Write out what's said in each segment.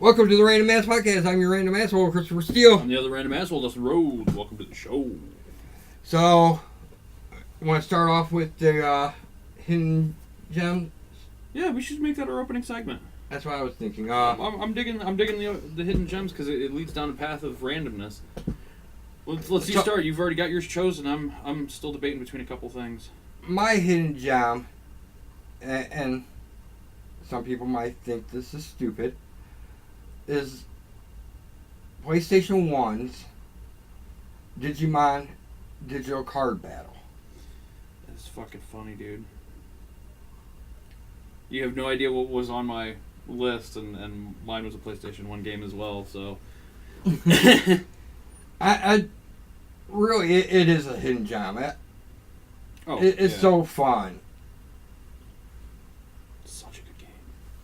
Welcome to the Random Ass Podcast. I'm your random asshole, Christopher Steele. I'm the other random asshole, Dustin Rhoads. Welcome to the show. So, I want to start off with the hidden gem. Yeah, we should make that our opening segment. That's what I was thinking. I'm digging the hidden gems because it leads down a path of randomness. Let's you start. You've already got yours chosen. I'm still debating between a couple things. My hidden gem, and some people might think this is stupid, is PlayStation 1's Digimon Digital Card Battle. That's fucking funny, dude. You have no idea what was on my list, and mine was a PlayStation 1 game as well, so... I really, it is a hidden gem. It's so fun. Such a good game.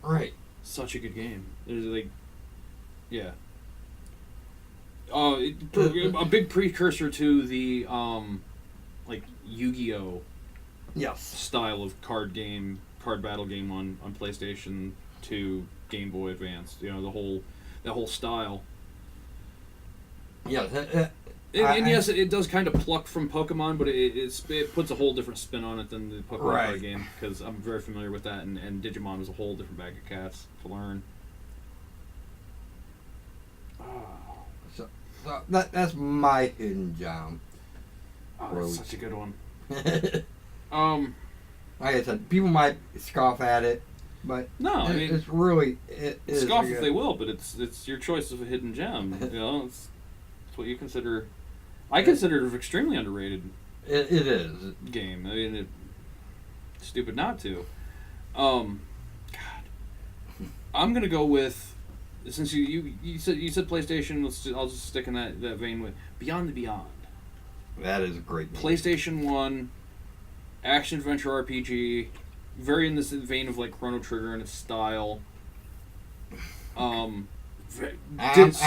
Right. Such a good game. There's like... Yeah. A big precursor to the, like, Yu-Gi-Oh! Yes. Style of card battle game on PlayStation 2, Game Boy Advance. You know, that whole style. Yeah. And yes, it does kind of pluck from Pokemon, but it puts a whole different spin on it than the Pokemon card game, because I'm very familiar with that, and Digimon was a whole different bag of cats to learn. So that's my hidden gem. Oh, that's such a good one. Like I said, people might scoff at it, but no, it's really scoff if they will, but it's your choice of a hidden gem. You know, it's what you consider. I consider it an extremely underrated. It is game. I mean, it's stupid not to. God, I'm gonna go with. Since you said PlayStation, I'll just stick in that vein with Beyond the Beyond. That is a great game. PlayStation 1, action adventure RPG, very in this vein of like Chrono Trigger in its style. I'm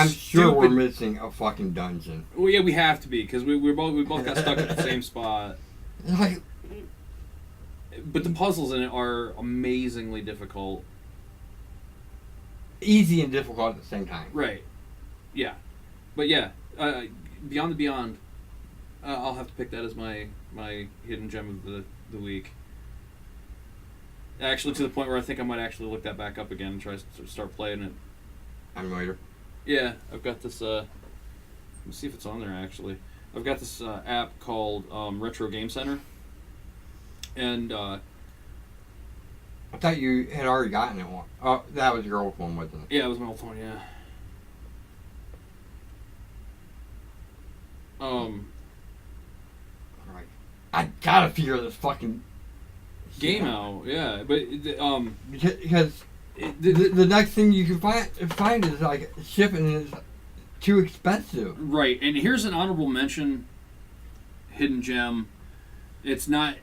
sure we're missing a fucking dungeon. Well, yeah, we have to be, because we both got stuck at the same spot. Like, but the puzzles in it are amazingly difficult. Easy and difficult at the same time. Right. Yeah. But yeah, Beyond the Beyond, I'll have to pick that as my hidden gem of the week. Actually, to the point where I think I might actually look that back up again and try to start playing it. Emulator. Yeah, I've got this, let me see if it's on there actually. I've got this app called Retro Game Center. And, I thought you had already gotten it one. Oh, that was your old phone, wasn't it? Yeah, it was my old phone, yeah. Right. I gotta figure this fucking game out, yeah. But, because the next thing you can find is like shipping is too expensive. Right, and here's an honorable mention hidden gem. It's not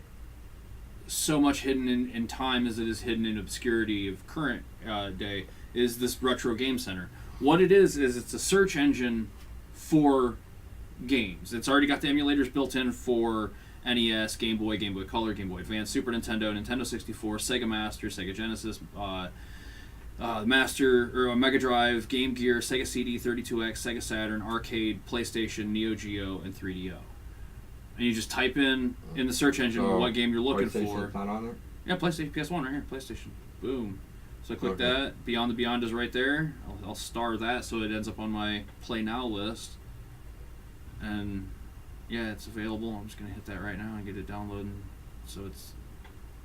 so much hidden in time as it is hidden in obscurity of current day, is this Retro Game Center. What it is it's a search engine for games. It's already got the emulators built in for NES, Game Boy Color, Game Boy Advance, Super Nintendo, Nintendo 64, Sega Master, Sega Genesis, Master or Mega Drive, Game Gear, Sega CD, 32X, Sega Saturn, Arcade, PlayStation, Neo Geo, and 3DO. And you just type in the search engine what game you're looking for. Not on there? Yeah, PlayStation, PS1 right here, PlayStation. Boom. So I click that. Beyond the Beyond is right there. I'll star that so it ends up on my Play Now list. And yeah, it's available. I'm just gonna hit that right now and get it downloaded so it's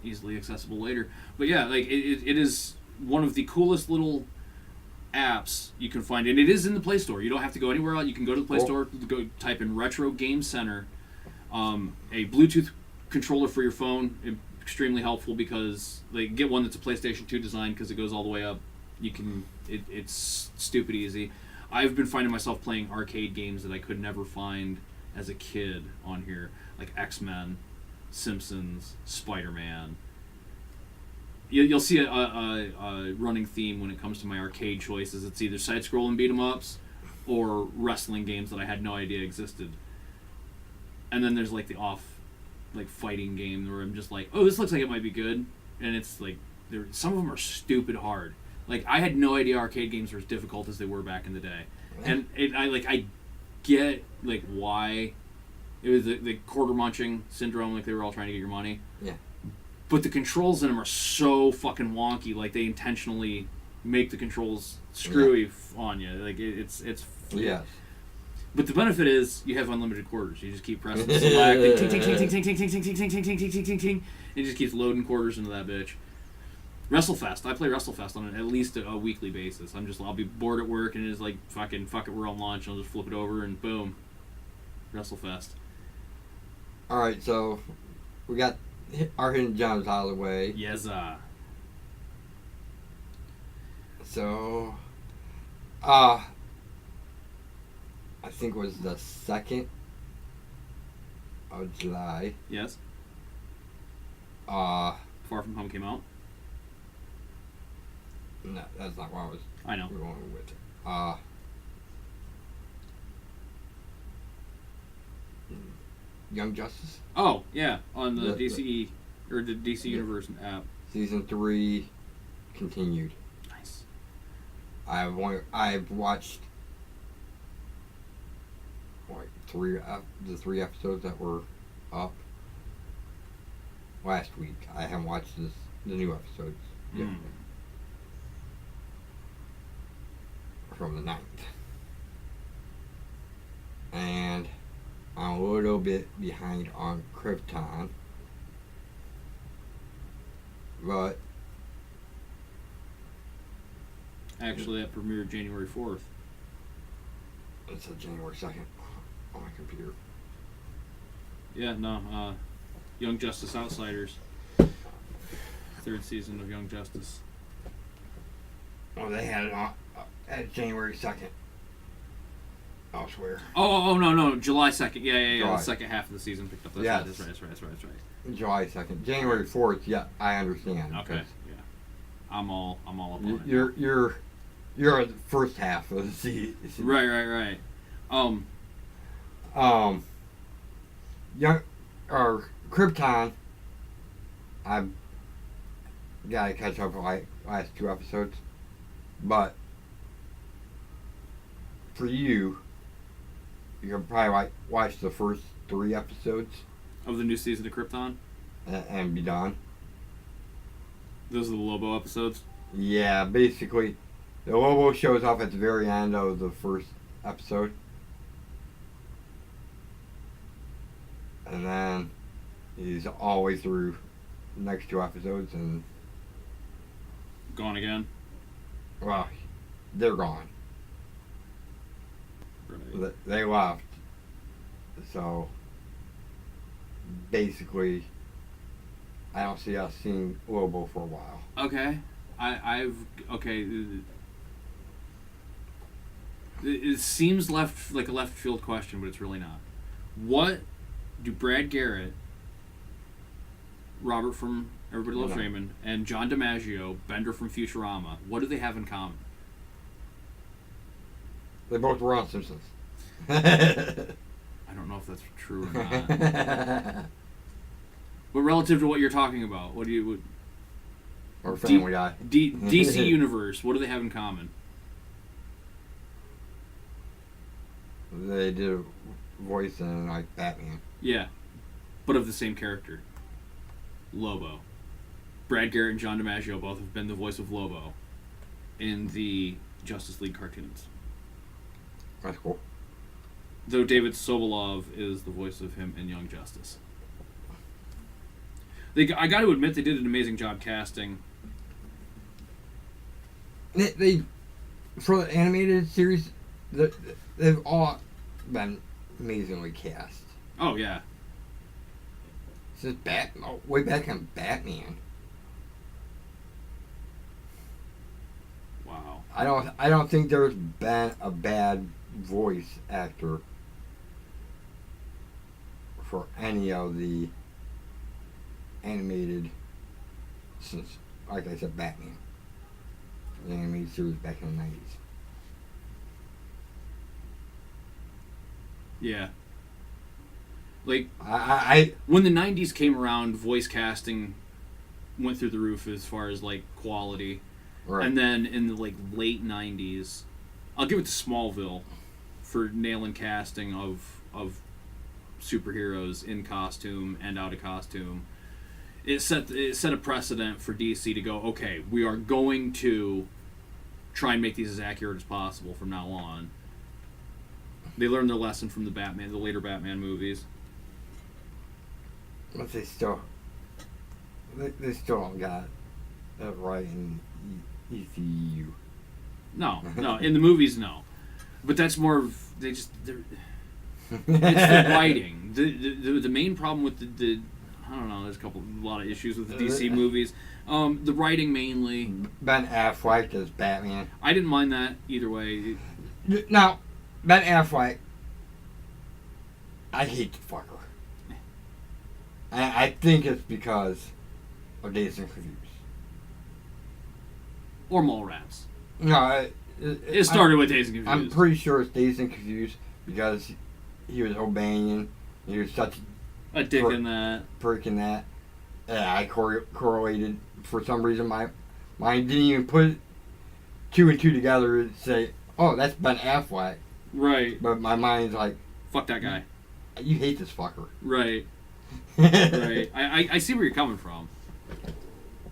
easily accessible later. But yeah, like it is one of the coolest little apps you can find, and it is in the Play Store. You don't have to go anywhere else. You can go to the Play Store, go type in Retro Game Center. A Bluetooth controller for your phone, extremely helpful because get one that's a PlayStation 2 design because it goes all the way up. It's stupid easy. I've been finding myself playing arcade games that I could never find as a kid on here, like X-Men, Simpsons, Spider-Man. You'll see a running theme when it comes to my arcade choices. It's either side-scrolling beat-em-ups or wrestling games that I had no idea existed. And then there's like the fighting game where I'm just like, oh, this looks like it might be good, and it's like some of them are stupid hard. Like, I had no idea arcade games were as difficult as they were back in the day. And I get, like, why it was the quarter munching syndrome, like they were all trying to get your money. Yeah. But the controls in them are so fucking wonky, like they intentionally make the controls screwy on you. Like, it's Yes. But the benefit is you have unlimited quarters. You just keep pressing select, ting ting ting ting ting ting ting ting ting ting ting ting ting ting ting. It just keeps loading quarters into that bitch. WrestleFest. I play WrestleFest on at least a weekly basis. I'll be bored at work and it's like fuck it, we're on launch. I'll just flip it over and boom, WrestleFest. All right, so we got our hidden gems out of the way. Yes. So, I think it was the 2nd of July. Yes. Far From Home came out. No, that's not what I was. I know. Going with. Young Justice. Oh yeah, on the DC or the DC Universe app. Season 3 continued. Nice. I've watched the 3 episodes that were up last week. I haven't watched the new episodes yet. From the 9th. And I'm a little bit behind on Krypton. But Actually, that premiered January 4th. It's January 2nd on my computer. Yeah, no. Young Justice Outsiders. 3rd season of Young Justice. Oh, they had it on at January 2nd. Elsewhere. Oh, no. July 2nd. Yeah. July. The second half of the season picked up. That's right. July 2nd. January 4th, yeah, I understand. Okay. Yeah. I'm all up on it. You're at the first half of the season. Right. Krypton, I've got to catch up with last 2 episodes, but for you can probably watch the first 3 episodes of the new season of Krypton and be done. Those are the Lobo episodes. Yeah, basically, the Lobo shows up at the very end of the first episode. And then he's all the way through the next 2 episodes and... Gone again? Well, they're gone. Right. They left. So, basically, I don't see us seeing Lobo for a while. Okay. Okay. It seems like a left field question, but it's really not. What do Brad Garrett, Robert from Everybody Loves Raymond, and John DiMaggio, Bender from Futurama, what do they have in common? They both were on Simpsons. I don't know if that's true or not. But relative to what you're talking about, what do you... Or Family Guy. DC Universe, what do they have in common? They did a voice in, like, Batman. Yeah, but of the same character. Lobo. Brad Garrett and John DiMaggio both have been the voice of Lobo in the Justice League cartoons. That's cool. Though David Sobolov is the voice of him in Young Justice. I got to admit, they did an amazing job casting. They for the animated series, they've all been amazingly cast. Oh yeah. Since way back in Batman. Wow. I don't think there's been a bad voice actor for any of the animated, since, like I said, Batman. The animated series back in the 90s. Yeah. Like, I when the 90s came around, voice casting went through the roof as far as, like, quality. Right. And then in the late 90s, I'll give it to Smallville for nailing casting of superheroes in costume and out of costume. It set a precedent for DC to go, okay, we are going to try and make these as accurate as possible from now on. They learned their lesson from the later Batman movies. But they still don't got it right in ECU. No, in the movies, no. But that's more of it's the writing. The main problem with the I don't know. There's a lot of issues with the DC movies. The writing mainly. Ben Affleck as Batman. I didn't mind that either way. Now, Ben Affleck, I hate the fucker. I think it's because of Dazed and Confused. Or Mallrats. No, it started with Dazed and Confused. I'm pretty sure it's Dazed and Confused because he was O'Banion. He was such a dick in that. Prick in that. Yeah, I correlated. For some reason, my mind didn't even put 2 and 2 together and say, oh, that's Ben Affleck. Right. But my mind's like, fuck that guy. You hate this fucker. Right. Right. I see where you're coming from.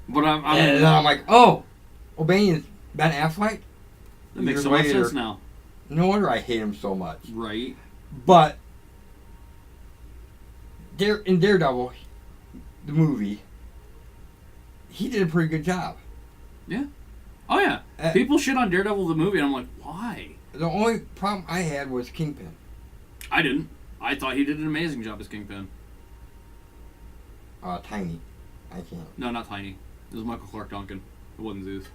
But and then I'm like, oh, O'Banion's Ben Affleck? That makes so much sense now. No wonder I hate him so much. Right. But in Daredevil, the movie, he did a pretty good job. Yeah. Oh, yeah. People shit on Daredevil the movie, and I'm like, why? The only problem I had was Kingpin. I didn't. I thought he did an amazing job as Kingpin. Tiny. I can't. No, not Tiny. It was Michael Clark Duncan. It wasn't Zeus.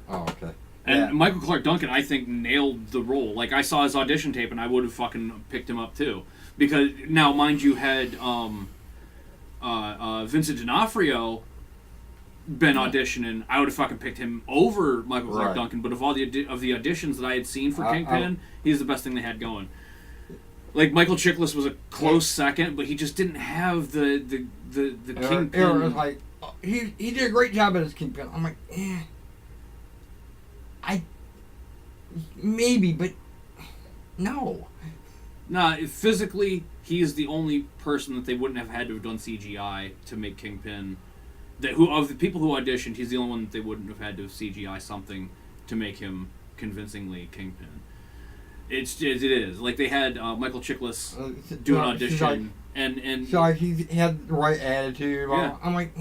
Oh, okay. And Michael Clark Duncan, I think, nailed the role. Like, I saw his audition tape, and I would have fucking picked him up, too. Because, now, mind you, had Vincent D'Onofrio been auditioning, I would have fucking picked him over Michael Clark Duncan. But of all the auditions that I had seen for Kingpin, he's the best thing they had going. Like, Michael Chiklis was a close second, but he just didn't have the Kingpin. It was like, he did a great job as Kingpin. I'm like, maybe, but no. Nah, physically, he is the only person that they wouldn't have had to have done CGI to make Kingpin. Of the people who auditioned, he's the only one that they wouldn't have had to have CGI something to make him convincingly Kingpin. It is. Like, they had Michael Chiklis do an audition, and so he had the right attitude. Yeah. I'm like,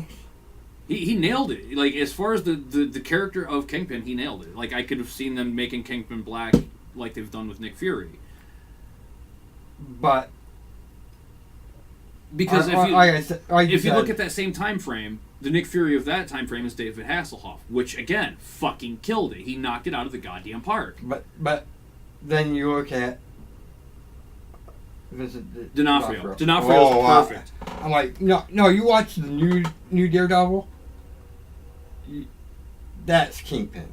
he nailed it. Like, as far as the character of Kingpin, he nailed it. Like, I could have seen them making Kingpin black like they've done with Nick Fury. But because if you look at that same time frame, the Nick Fury of that time frame is David Hasselhoff, which again fucking killed it. He knocked it out of the goddamn park. But then you look at D'Onofrio. D'Onofrio is perfect. I'm like, no. You watch the new Daredevil. That's Kingpin.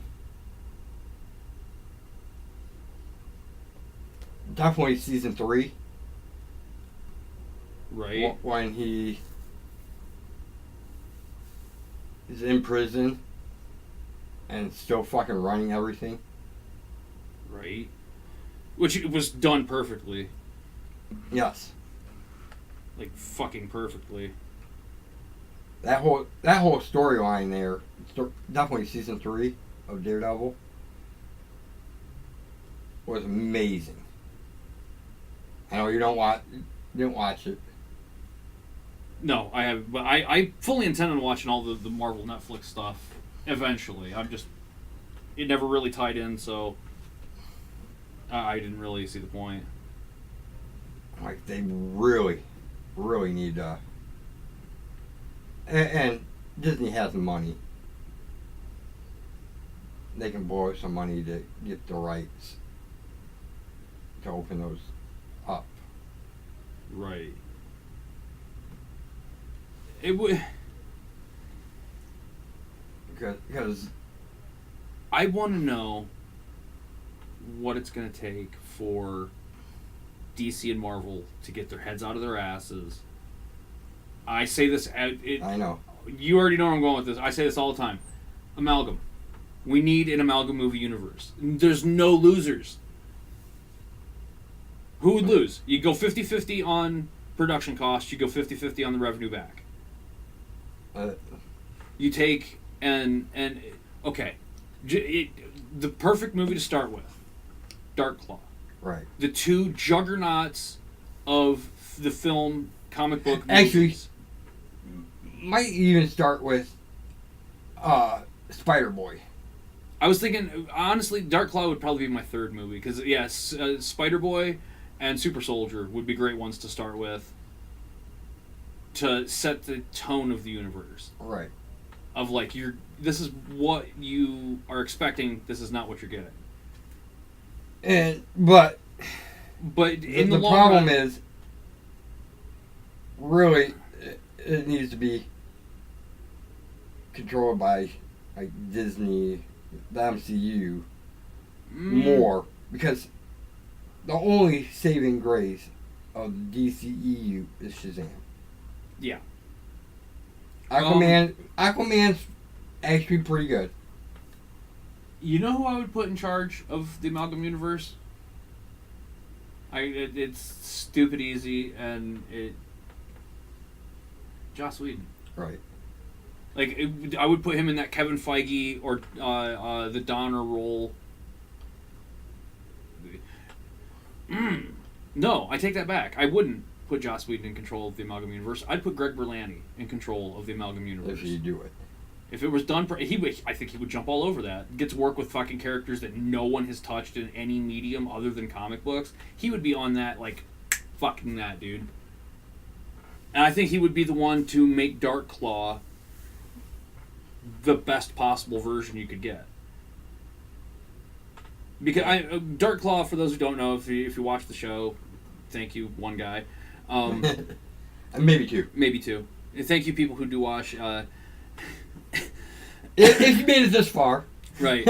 Definitely season 3. Right. When he is in prison and still fucking running everything. Right. Which was done perfectly. Yes. Like, fucking perfectly. That whole storyline there, definitely season 3 of Daredevil, was amazing. I know you didn't watch it. No, I have, but I fully intend on watching all the Marvel Netflix stuff eventually. It never really tied in, so I didn't really see the point. Like, they really, really need and Disney has the money. They can borrow some money to get the rights to open those up. Right. It would. Because I want to know what it's going to take for DC and Marvel to get their heads out of their asses. I say this. I know. You already know where I'm going with this. I say this all the time. Amalgam. We need an amalgam movie universe. There's no losers. Who would lose? You go 50-50 on production costs, you go 50-50 on the revenue back. You take okay, the perfect movie to start with, Dark Claw. Right. The two juggernauts of the film comic book Actually, movies. Might even start with Spider-Boy. I was thinking, honestly, Dark Claw would probably be my third movie because yes, Spider-Boy and Super Soldier would be great ones to start with to set the tone of the universe. Right. Of like this is what you are expecting. This is not what you're getting. But in the long problem run, is really it needs to be controlled by like Disney, the MCU more, because the only saving grace of the DCEU is Shazam. Yeah. Aquaman's actually pretty good. You know who I would put in charge of the amalgam universe? It's stupid easy, and Joss Whedon. Right. Like I would put him in that Kevin Feige or the Donner role. No, I take that back. I wouldn't put Joss Whedon in control of the amalgam universe. I'd put Greg Berlanti in control of the amalgam universe. If you do it. If it was done, I think he would jump all over that. Get to work with fucking characters that no one has touched in any medium other than comic books. He would be on that, like, fucking that, dude. And I think he would be the one to make Dark Claw the best possible version you could get. Because Dark Claw, for those who don't know, if you watch the show, thank you, one guy. Maybe two. Maybe two. Thank you, people who do watch. If you made it this far. Right.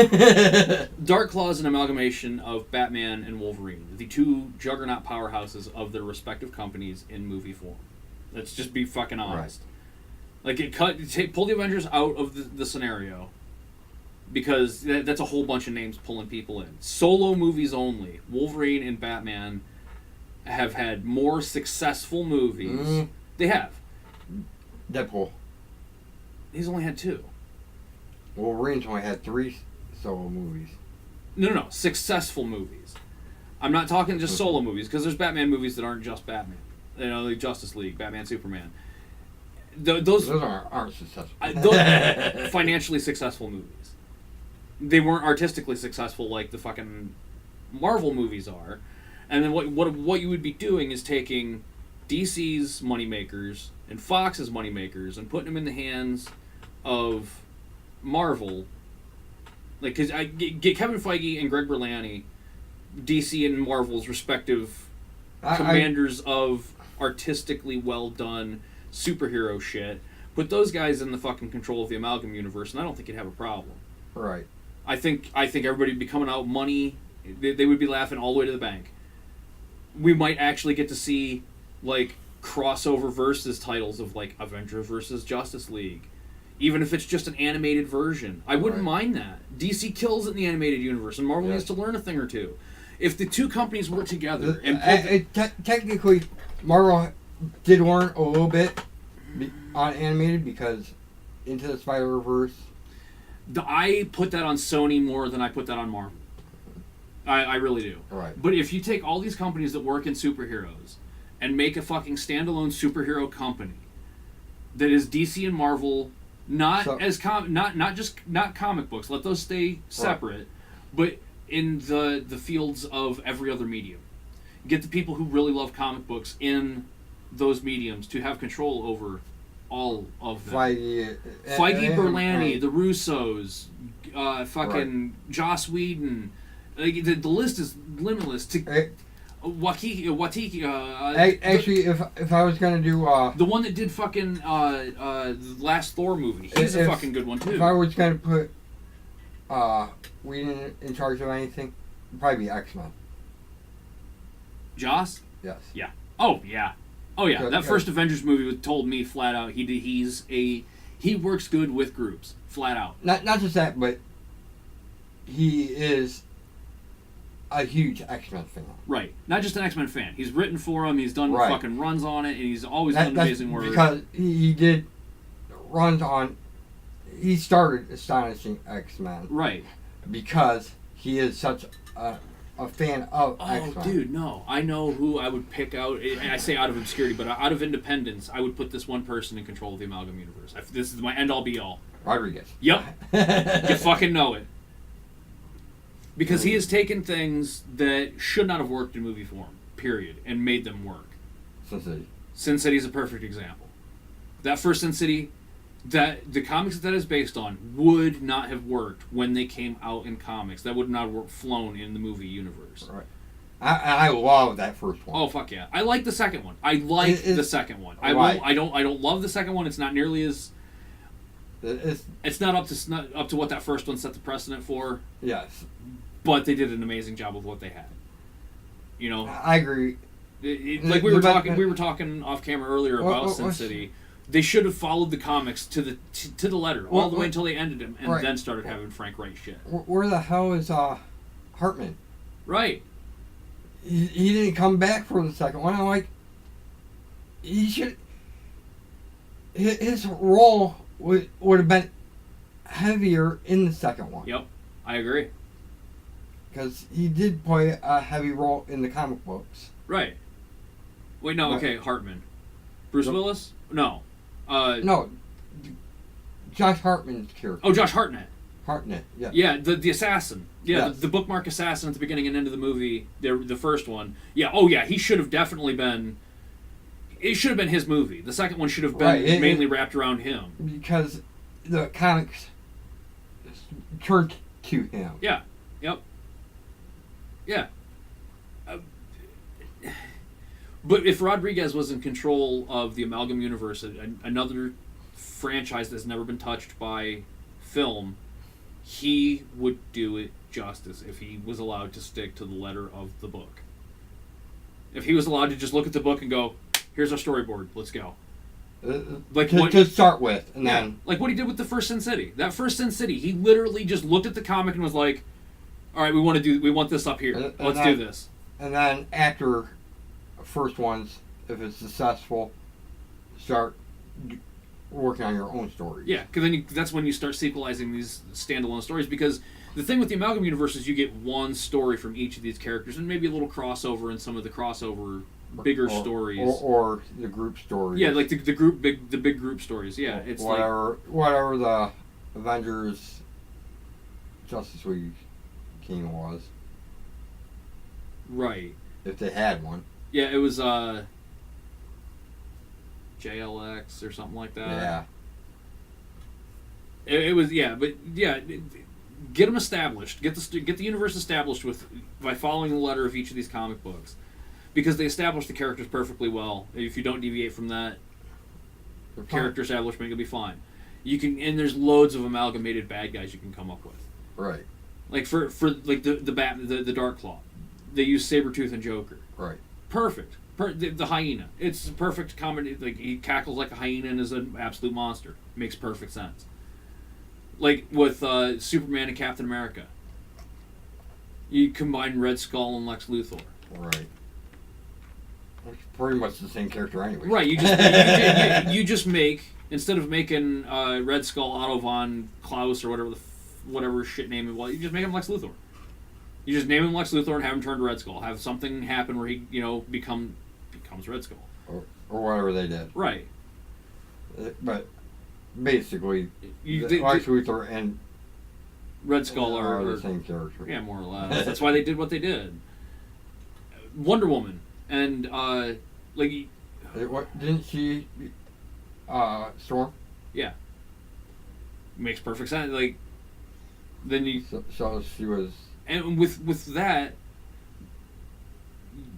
Dark Claw is an amalgamation of Batman and Wolverine, the two juggernaut powerhouses of their respective companies in movie form. Let's just be fucking honest. Right. Like, pull the Avengers out of the scenario, because that's a whole bunch of names pulling people in. Solo movies only. Wolverine and Batman have had more successful movies. They have. Deadpool. He's only had two. Wolverine's only had 3 solo movies. No. Successful movies. I'm not talking just solo movies, because there's Batman movies that aren't just Batman. You know, like Justice League, Batman, Superman. Those aren't successful. Those financially successful movies. They weren't artistically successful like the fucking Marvel movies are. And then what you would be doing is taking DC's moneymakers and Fox's moneymakers and putting them in the hands of Marvel. Like, because I get Kevin Feige and Greg Berlanti, DC and Marvel's respective commanders of artistically well done superhero shit. Put those guys in the fucking control of the amalgam universe, and I don't think you'd have a problem. Right. I think everybody would be coming out money. They would be laughing all the way to the bank. We might actually get to see, like, crossover versus titles of, like, Avengers versus Justice League. Even if it's just an animated version. I wouldn't mind that. DC kills it in the animated universe, and Marvel needs to learn a thing or two. If the two companies work together... technically, Marvel did learn a little bit on animated, because Into the Spider-Verse... I put that on Sony more than I put that on Marvel. I really do. Right. But if you take all these companies that work in superheroes and make a fucking standalone superhero company that is DC and Marvel... Not comic books. Let those stay separate, but in the fields of every other medium. Get the people who really love comic books in those mediums to have control over all of them. Feige, Berlanti, the Russos, Joss Whedon. The list is limitless. Watiki. Actually, if I was gonna do the one that did fucking the last Thor movie, he's a fucking good one too. If I was gonna put Whedon in charge of anything, it'd probably be X-Men. Joss? Yes. Yeah. Oh yeah. That first Avengers movie told me flat out he works good with groups, flat out. Not just that, but he is a huge X-Men fan. Right. Not just an X-Men fan. He's written for him. He's done fucking runs on it, and he's always done amazing work. Because he did runs on. He started Astonishing X-Men. Right. Because he is such a fan of X-Men. Oh, dude, no. I know who I would pick out. I say out of obscurity, but out of independence, I would put this one person in control of the Amalgam Universe. This is my end-all, be-all. Rodriguez. Yep. You fucking know it. Because he has taken things that should not have worked in movie form, period, and made them work. Sin City. Sin City is a perfect example. That first Sin City, that the comics that is based on would not have worked when they came out in comics. That would not have flown in the movie universe. Right. I love that first one. Oh fuck yeah! I like the second one. I like the second one. I don't love the second one. It's not nearly as. It's not up to what that first one set the precedent for. Yes. But they did an amazing job with what they had. You know. I agree. Like we were talking off camera earlier about Sin City. They should have followed the comics to the letter all the way until they ended them, and then started having Frank write shit. Where the hell is Hartman? Right. He didn't come back for the second one. I'm like, he should. His role would have been heavier in the second one. Yep, I agree. Because he did play a heavy role in the comic books. Right. Wait, no, okay, Hartman. Bruce Willis? No. No. Josh Hartman's character. Oh, Josh Hartnett. Hartnett, yeah. Yeah, the assassin. Yeah, yes. the bookmark assassin at the beginning and end of the movie, the first one. Yeah, oh yeah, he should have definitely been... It should have been his movie. The second one should have been mainly wrapped around him. Because the comics turned to him. Yeah, yep. Yeah. But if Rodriguez was in control of the Amalgam Universe, another franchise that's never been touched by film, he would do it justice if he was allowed to stick to the letter of the book. If he was allowed to just look at the book and go, here's our storyboard, let's go. Like to start with, and then... Like what he did with the first Sin City. That first Sin City, he literally just looked at the comic and was like, all right, we want this up here. Let's do this. And then after first ones, if it's successful, start working on your own stories. Yeah, because then that's when you start sequelizing these standalone stories. Because the thing with the Amalgam Universe is you get one story from each of these characters, and maybe a little crossover in some of the crossover bigger stories, or the group stories. Yeah, like the big group stories. Yeah, it's whatever the Avengers, Justice League team was. Right. If they had one. Yeah, it was JLX or something like that. Yeah. It was but get them established. Get the universe established by following the letter of each of these comic books, because they establish the characters perfectly well. If you don't deviate from that character establishment, you'll be fine. You can, and there's loads of amalgamated bad guys you can come up with. Right. Like for like the Dark Claw, they use Sabretooth and Joker. Right. Perfect. The hyena. It's a perfect comedy. Like he cackles like a hyena and is an absolute monster. Makes perfect sense. Like with Superman and Captain America, you combine Red Skull and Lex Luthor. Right. It's pretty much the same character anyway. Right. You just make, instead of making Red Skull Otto von Klaus or whatever shit name it was, you just make him Lex Luthor. You just name him Lex Luthor and have him turn to Red Skull. Have something happen where he becomes Red Skull. Or whatever they did. Right. But basically, Lex Luthor and Red Skull are the same character. Yeah, more or less. That's why they did what they did. Wonder Woman and didn't she Storm? Yeah. Makes perfect sense. Like then you so she was. And with that,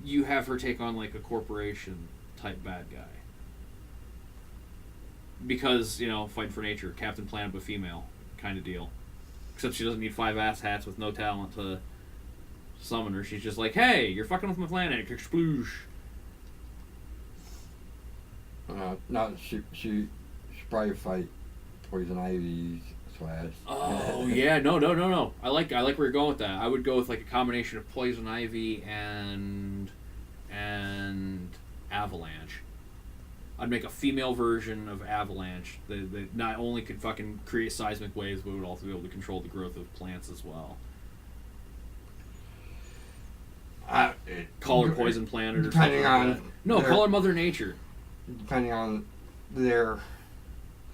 you have her take on like a corporation type bad guy. Because, fighting for nature, Captain Planet but female kind of deal. Except she doesn't need 5 ass hats with no talent to summon her. She's just like, hey, you're fucking with my planet, sploosh. No, she probably fight Poison Ivy's slash. Oh yeah, no. I like where you're going with that. I would go with like a combination of Poison Ivy and Avalanche. I'd make a female version of Avalanche that not only could fucking create seismic waves, but would also be able to control the growth of plants as well. Call her Poison Planet or something like that. No, call her Mother Nature. Depending on their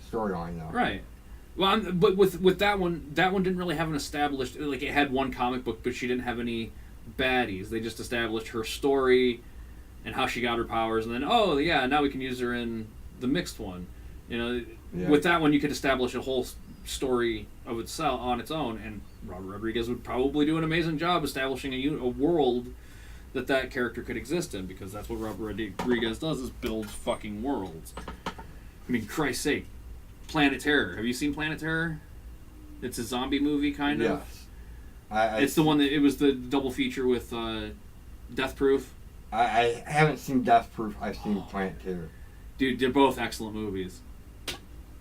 storyline, though. Right. Well, but with that one didn't really have an established... Like, it had one comic book, but she didn't have any baddies. They just established her story and how she got her powers, and then, oh, yeah, now we can use her in the mixed one. You know, with that one, you could establish a whole story of itself on its own, and Robert Rodriguez would probably do an amazing job establishing a world that character could exist in, because that's what Robert Rodriguez does, is builds fucking worlds. I mean, Christ's sake, Planet Terror. Have you seen Planet Terror? It's a zombie movie, kind of. Yes. It's the one that, it was the double feature with Death Proof. I haven't seen Death Proof. I've seen Planet Terror. Dude, they're both excellent movies.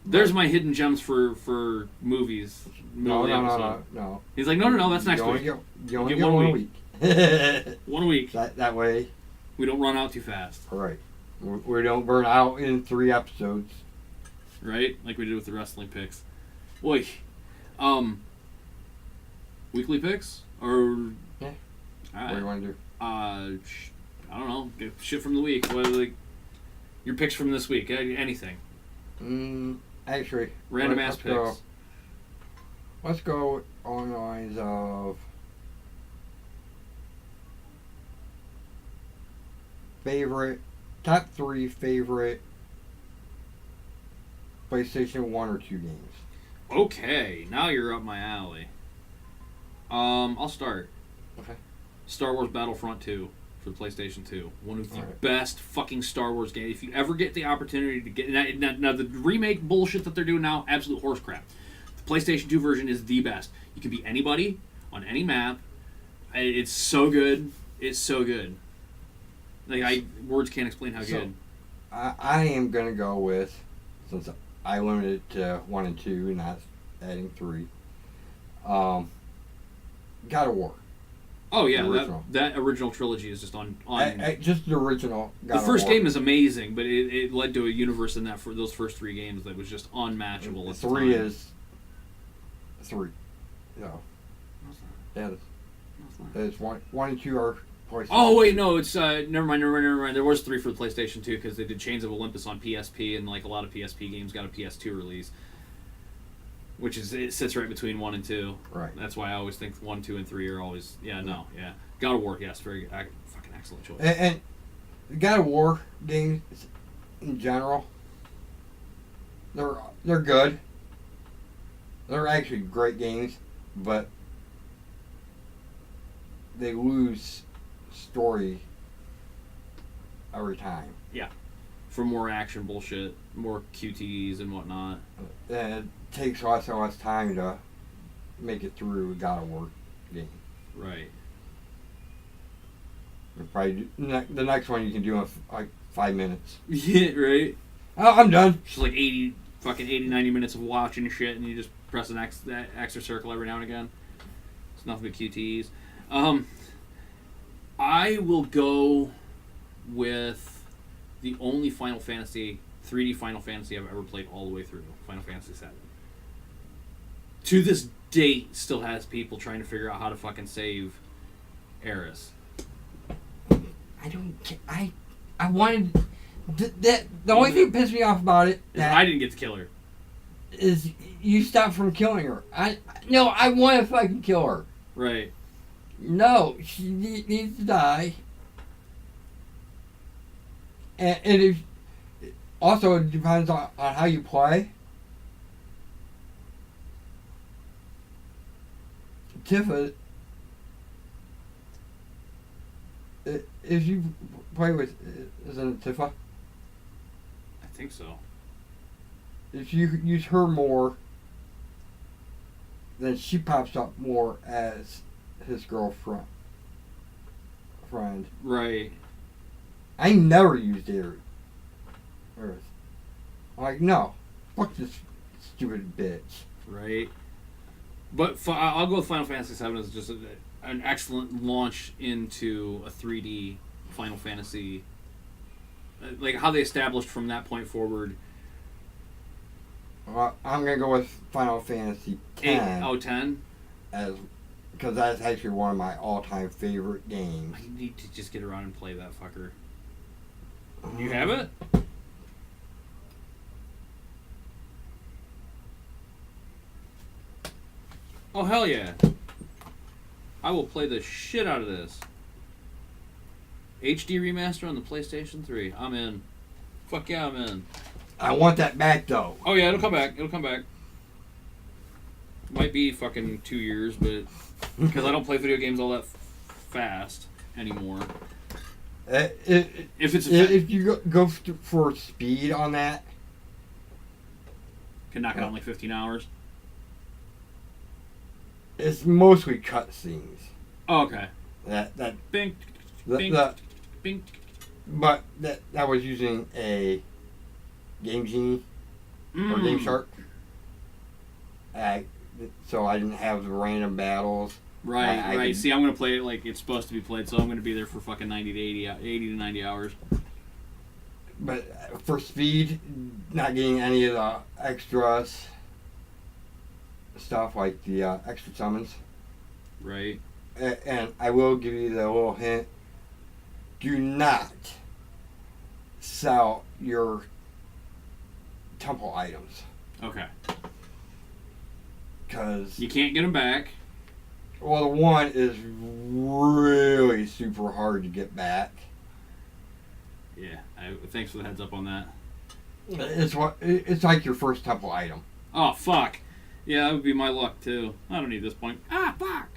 There's my hidden gems for movies. No. He's like, no, that's next week. You only get 1 week. 1 week. That way. We don't run out too fast. All right. We don't burn out in 3 episodes. Right? Like we did with the wrestling picks. Boy. Weekly picks? Or... Yeah. All right. What do you want to do? I don't know. Get shit from the week. What are your picks from this week? Anything. Actually. Random ass picks. Let's go on the lines of... Top 3 favorite PlayStation 1 or 2 games. Okay, now you're up my alley. I'll start. Okay. Star Wars Battlefront 2 for the PlayStation 2. One of the best fucking Star Wars games. If you ever get the opportunity to get... Now, the remake bullshit that they're doing now, absolute horse crap. The PlayStation 2 version is the best. You can be anybody on any map. It's so good. It's so good. Like, words can't explain how good. I am going to go with, since I limited it to 1 and 2, not adding 3, God of War. Oh, yeah. That original trilogy is just on just the original God of War. The first game is amazing, but it led to a universe in that for those first 3 games that was just unmatchable. At 3 is 3. No. Yeah, it's 1 and 2 are... Oh wait, no, it's never mind. There was 3 for the PlayStation 2 because they did Chains of Olympus on PSP, and like a lot of PSP games got a PS2 release, which is it sits right between 1 and 2. Right. That's why I always think 1, 2, and 3 are always God of War, yes, very fucking excellent choice. And God of War games in general, they're good. They're actually great games, but they lose story every time. Yeah. For more action bullshit, more QTEs and whatnot. And it takes less and less time to make it through a God of War game. Right. Probably the next one you can do in like 5 minutes. Yeah, right? Oh, I'm done. Just like 80, 90 minutes of watching shit, and you just press an X or circle every now and again. It's nothing but QTEs. I will go with the only 3D Final Fantasy I've ever played all the way through, Final Fantasy VII. To this date, still has people trying to figure out how to fucking save Aeris. I don't. I wanted. The only thing that pissed me off about it I didn't get to kill her. Is you stopped from killing her. I want to fucking kill her. Right. No, she needs to die. And if also it depends on how you play. Tifa, if you play with, isn't it Tifa? I think so. If you use her more, then she pops up more as his girlfriend. Right. I never used Earth. I'm like, no. Fuck this stupid bitch. right? But I'll go with Final Fantasy VII as just an excellent launch into a 3D Final Fantasy. Like how they established from that point forward. I'm gonna go with Final Fantasy X. 10? As because that's actually one of my all-time favorite games. I need to just get around and play that fucker. You have it? Oh, hell yeah. I will play the shit out of this. HD remaster on the PlayStation 3. I'm in. Fuck yeah, I'm in. I want that back, though. Oh, yeah, it'll come back. It'll come back. Might be fucking 2 years, but... Because I don't play video games all that fast anymore. If you go for speed on that... Can knock it out in like 15 hours. It's mostly cutscenes. Oh, okay. That Bing, bing, bing. But that was using a Game Genie or Game Shark. So I didn't have the random battles. Right, right. See, I'm going to play it like it's supposed to be played, so I'm going to be there for fucking 80 to 90 hours. But for speed, not getting any of the extras stuff like the extra summons. Right. And I will give you the little hint. Do not sell your temple items. Okay. Because you can't get them back. Well, the one is really super hard to get back. Yeah. Thanks for the heads up on that. It's like your first temple item. Oh, fuck. Yeah, that would be my luck, too. I don't need this point. Ah, fuck!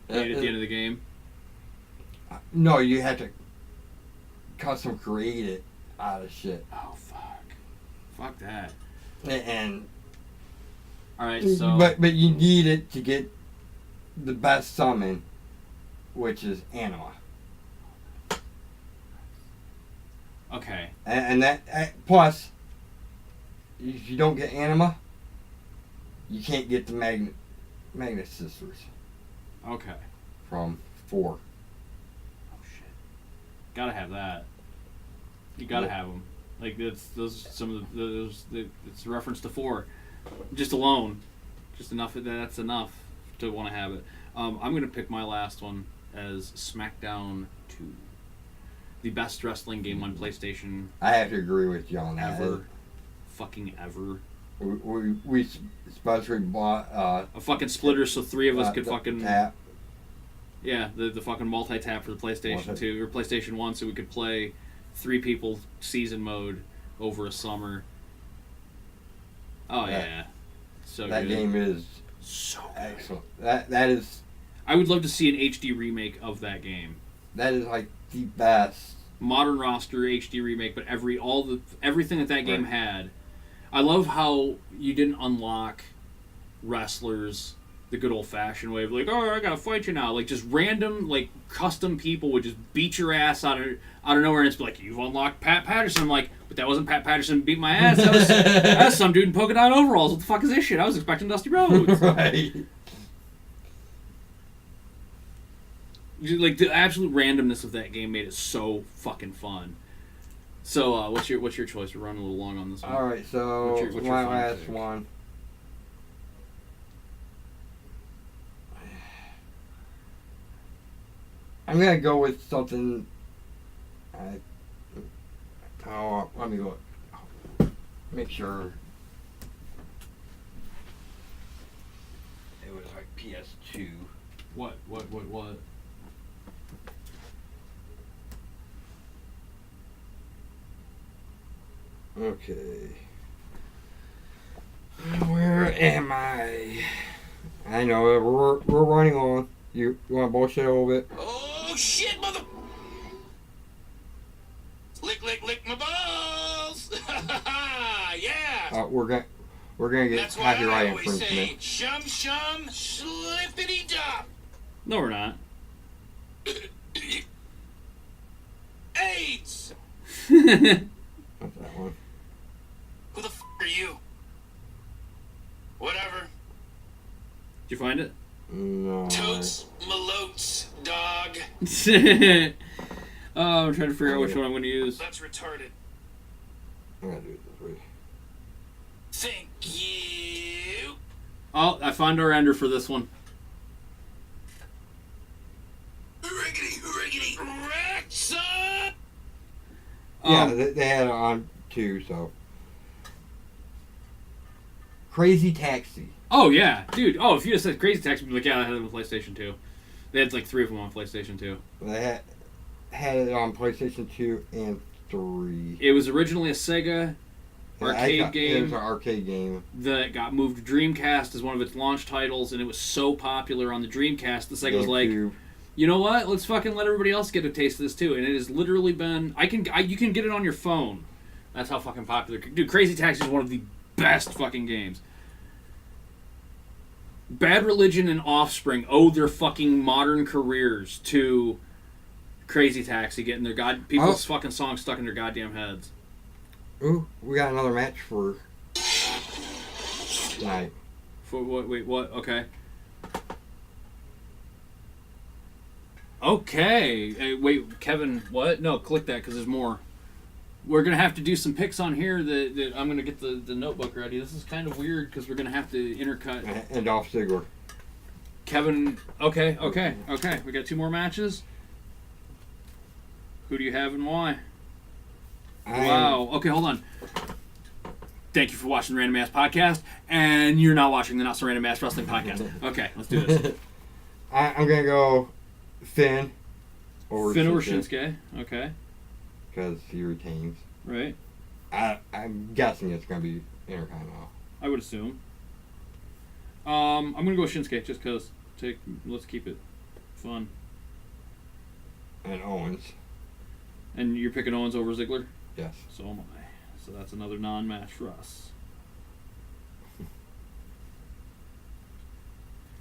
Need it at the end of the game. No, you had to custom create it out of shit. Oh, fuck. Fuck that. And... Alright, so... But you need it to get the best summon, which is Anima. Okay. And that... Plus, if you don't get Anima, you can't get the Magnet Sisters. Okay. From 4. Oh shit! Gotta have that. You gotta have them. Like those some of those. It's a reference to 4. Just alone, just enough. That's enough to want to have it. I'm gonna pick my last one as SmackDown 2, the best wrestling game on PlayStation. I have to agree with you on that. Ever, fucking ever. We especially bought a fucking splitter so 3 of us could fucking tap. Yeah, the fucking multi-tap for the PlayStation 2 or PlayStation 1, so we could play 3 people season mode over a summer. Oh yeah, so that good. game is so excellent. That is. I would love to see an HD remake of that game. That is like the best modern roster HD remake, but everything that game had. I love how you didn't unlock wrestlers the good old-fashioned way of like, oh, I gotta fight you now. Like, just random, like, custom people would just beat your ass out of nowhere, and it's like, you've unlocked Pat Patterson. I'm like, but that wasn't Pat Patterson beat my ass. That was some dude in polka dot overalls. What the fuck is this shit? I was expecting Dusty Rhoads. Right. Like, the absolute randomness of that game made it so fucking fun. So, what's your choice? We're running a little long on this one. All right, so what's your my last one. I'm gonna go with something. Let me go. Make sure it was like PS2. What? Okay. Where am I? I know we're running on. You want to bullshit a little bit? Oh shit, mother! Lick my balls! Yeah. We're gonna get That's why copyright I always infringement. say, shum, slippity dop. No, we're not. AIDS. What's that one? Who the f*** are you? Whatever. dog. I'm trying to figure out which one I'm going to use. That's retarded. I'm gonna do it this way. Thank you. Oh, I found our ender for this one. Riggedy, wrecked, son. Yeah, they had it on too. So Crazy Taxi. Oh, yeah. Dude, if you just said Crazy Taxi, I'd be like, yeah, I had it on PlayStation 2. They had like 3 of them on PlayStation 2. They had it on PlayStation 2 and 3. It was originally a Sega arcade game. It was an arcade game that got moved to Dreamcast as one of its launch titles, and it was so popular on the Dreamcast, the Sega was like, you know what? Let's fucking let everybody else get a taste of this too. And it has literally been, you can get it on your phone. That's how fucking popular. Dude, Crazy Taxi is one of the best fucking games. Bad Religion and Offspring owe their fucking modern careers to Crazy Taxi getting their people's fucking songs stuck in their goddamn heads. Ooh, we got another match for tonight. For what? Wait, what? Okay. Okay. Hey, wait, Kevin, what? No, click that because there's more. We're going to have to do some picks on here that I'm going to get the notebook ready. This is kind of weird because we're going to have to intercut. And Dolph Ziggler. Kevin, okay. We got 2 more matches. Who do you have and why? Wow. Okay, hold on. Thank you for watching the Random Ass Podcast, and you're not watching the Not So Random Ass Wrestling Podcast. Okay, let's do this. I'm going to go Finn over Shinsuke. Okay. Because he retains. Right. I'm guessing it's going to be Intercontinental. I would assume. I'm going to go with Shinsuke just because. Let's keep it fun. And Owens. And you're picking Owens over Ziggler? Yes. So am I. So that's another non-match for us.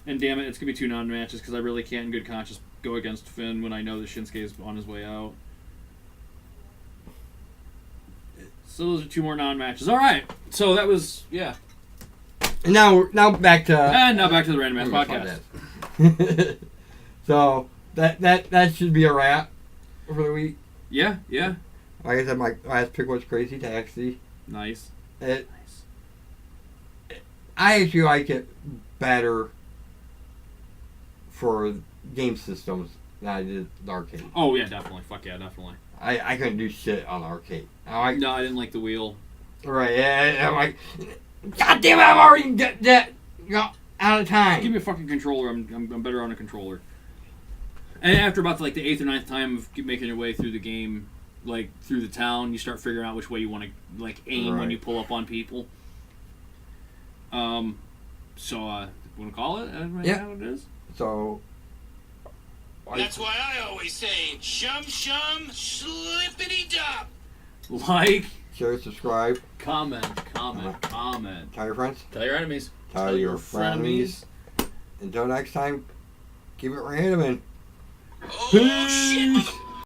And damn it, it's going to be 2 non-matches because I really can't in good conscience go against Finn when I know that Shinsuke is on his way out. So those are 2 more non-matches. All right. So that was, yeah. And now back to... And now back to the Random Ass Podcast. So that should be a wrap for the week. Yeah. Like I said, my last pick was Crazy Taxi. Nice. I actually like it better for game systems than I did the arcade. Oh, yeah, definitely. Fuck yeah, definitely. I couldn't do shit on arcade. No, I didn't like the wheel. Right, yeah, I'm like, God damn it, I'm already out of time. Give me a fucking controller. I'm better on a controller. And after about like the 8th or 9th time of making your way through the game, like through the town, you start figuring out which way you want to like aim when you pull up on people. So want to call it? Yeah. How it is. So. That's why I always say, shum, slippity-dop. Like, share, subscribe, comment. Tell your friends. Tell your enemies. Tell your frenemies. Until next time, keep it random and Oh, shit,